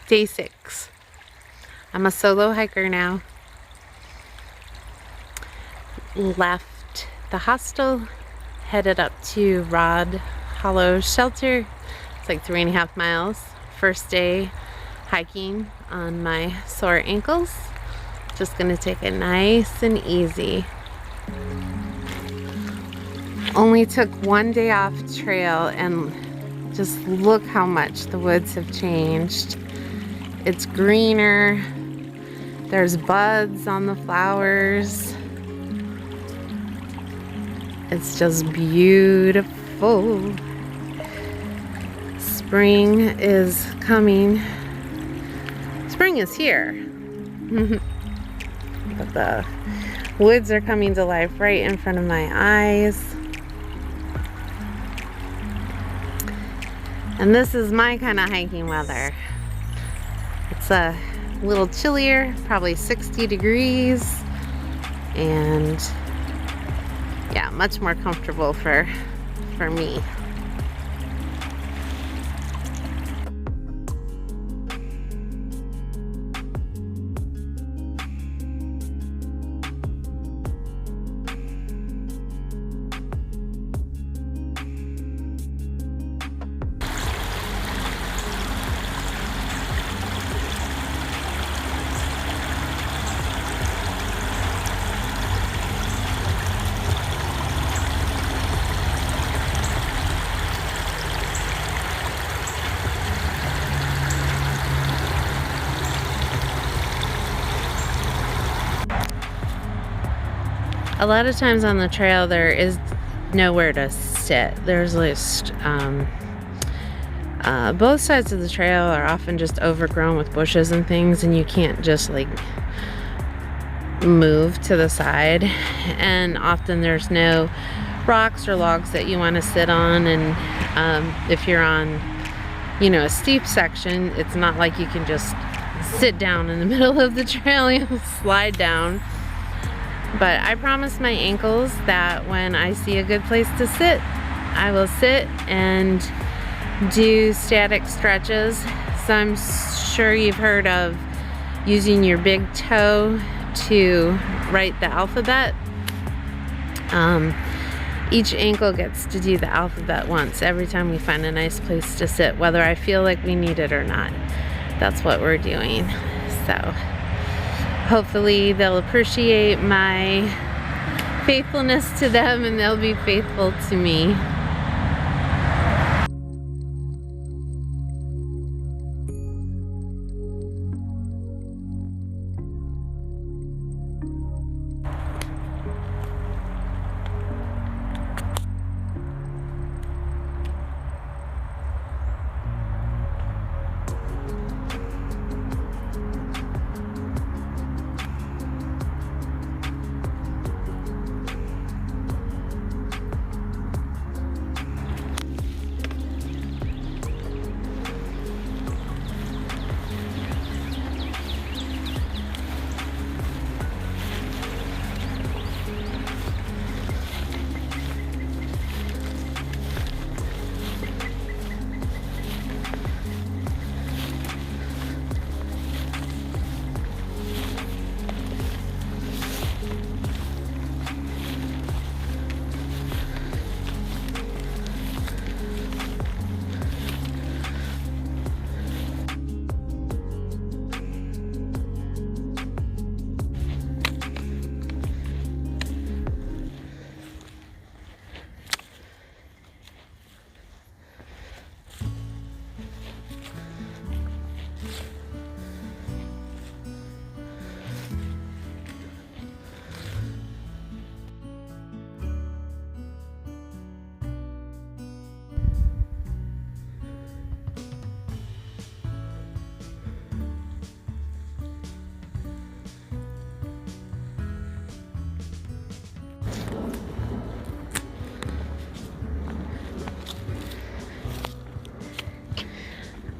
Day 6. I'm a solo hiker now. Left the hostel, headed up to Rod Hollow Shelter. It's like 3.5 miles. First day hiking on my sore ankles. Just gonna take it nice and easy. Only took one day off trail and just look how much the woods have changed. It's greener. There's buds on the flowers. It's just beautiful. Spring is coming. Spring is here. But the woods are coming to life right in front of my eyes. And this is my kind of hiking weather. It's a little chillier, probably 60 degrees. And yeah, much more comfortable for me. A lot of times on the trail there is nowhere to sit. There's just both sides of the trail are often just overgrown with bushes and things, and you can't just like move to the side. And often there's no rocks or logs that you want to sit on, and if you're on, you know, a steep section, it's not like you can just sit down in the middle of the trail. You'll slide down. But I promised my ankles that when I see a good place to sit, I will sit and do static stretches. So I'm sure you've heard of using your big toe to write the alphabet. Each ankle gets to do the alphabet once every time we find a nice place to sit, whether I feel like we need it or not. That's what we're doing. So hopefully they'll appreciate my faithfulness to them and they'll be faithful to me.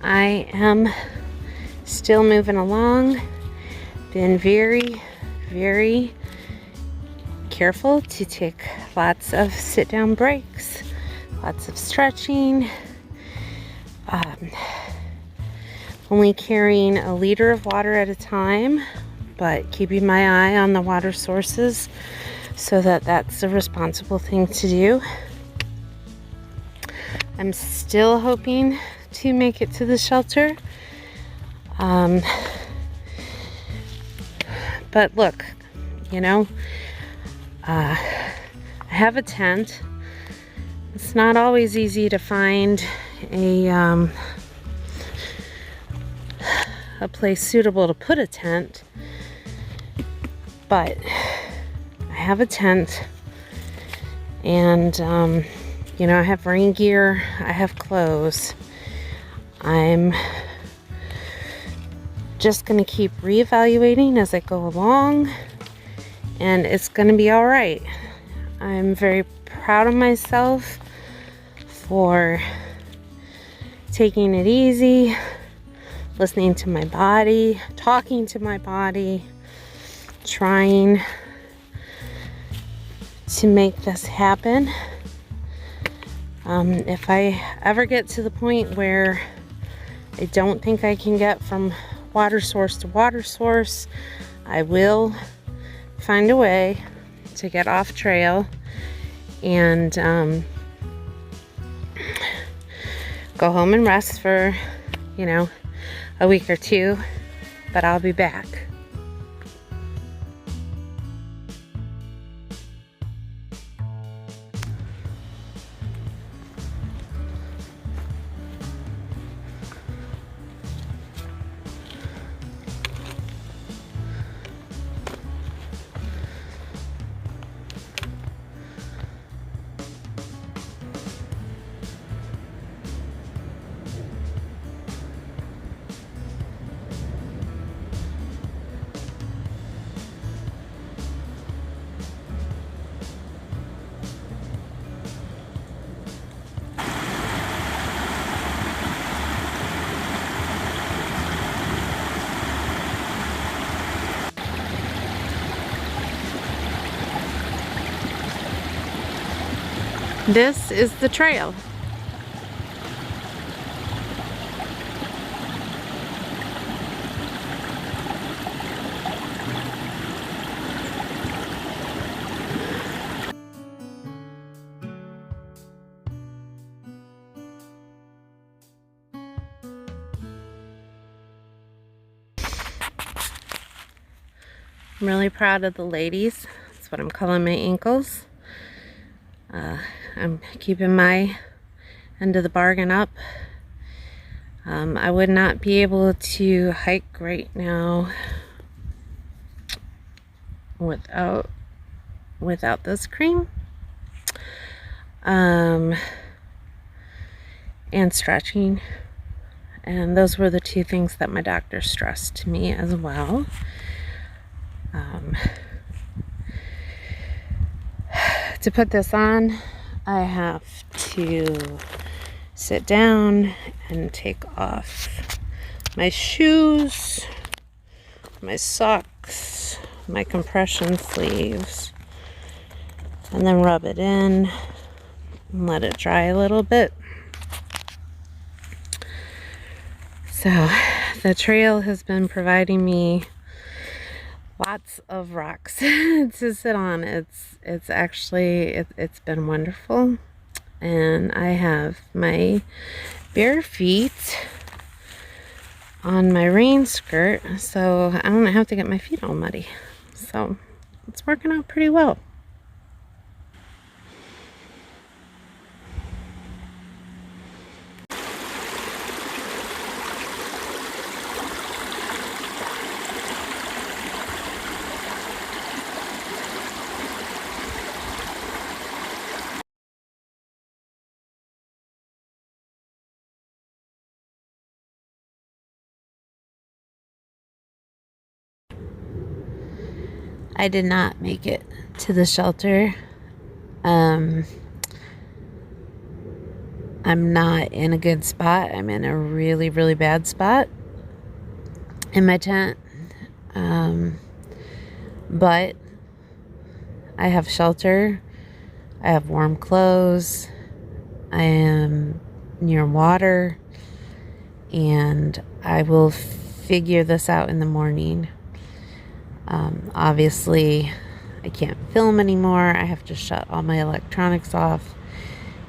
I am still moving along. Been very, very careful to take lots of sit-down breaks, lots of stretching. only carrying a liter of water at a time, but keeping my eye on the water sources so that that's a responsible thing to do. I'm still hoping to make it to the shelter. But look, you know, I have a tent. It's not always easy to find a place suitable to put a tent, but I have a tent, and you know, I have rain gear, I have clothes. I'm just gonna keep reevaluating as I go along, and it's gonna be all right. I'm very proud of myself for taking it easy, listening to my body, talking to my body, trying to make this happen. If I ever get to the point where I don't think I can get from water source to water source, I will find a way to get off trail and go home and rest for, you know, a week or two, but I'll be back. This is the trail. I'm really proud of the ladies. That's what I'm calling my ankles. I'm keeping my end of the bargain up. I would not be able to hike right now without this cream. And stretching. And those were the two things that my doctor stressed to me as well. To put this on, I have to sit down and take off my shoes, my socks, my compression sleeves, and then rub it in and let it dry a little bit. So the trail has been providing me lots of rocks to sit on. It's actually it's been wonderful, and I have my bare feet on my rain skirt, so I don't have to get my feet all muddy. So it's working out pretty well. I did not make it to the shelter. I'm not in a good spot. I'm in a really, really bad spot in my tent. But I have shelter. I have warm clothes. I am near water. and I will figure this out in the morning. Obviously, I can't film anymore. I have to shut all my electronics off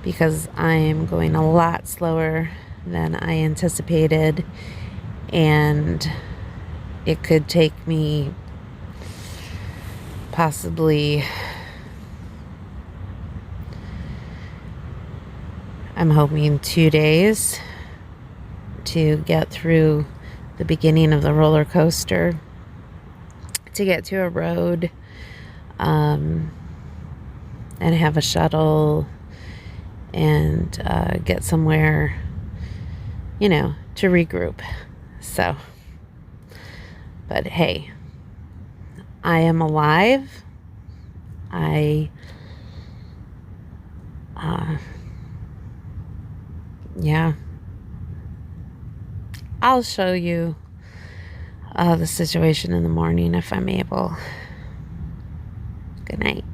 because I am going a lot slower than I anticipated, and it could take me possibly, I'm hoping 2 days to get through the beginning of the roller coaster, to get to a road, and have a shuttle and get somewhere, to regroup. So, but hey, I am alive. Yeah, I'll show you the situation in the morning if I'm able. Good night.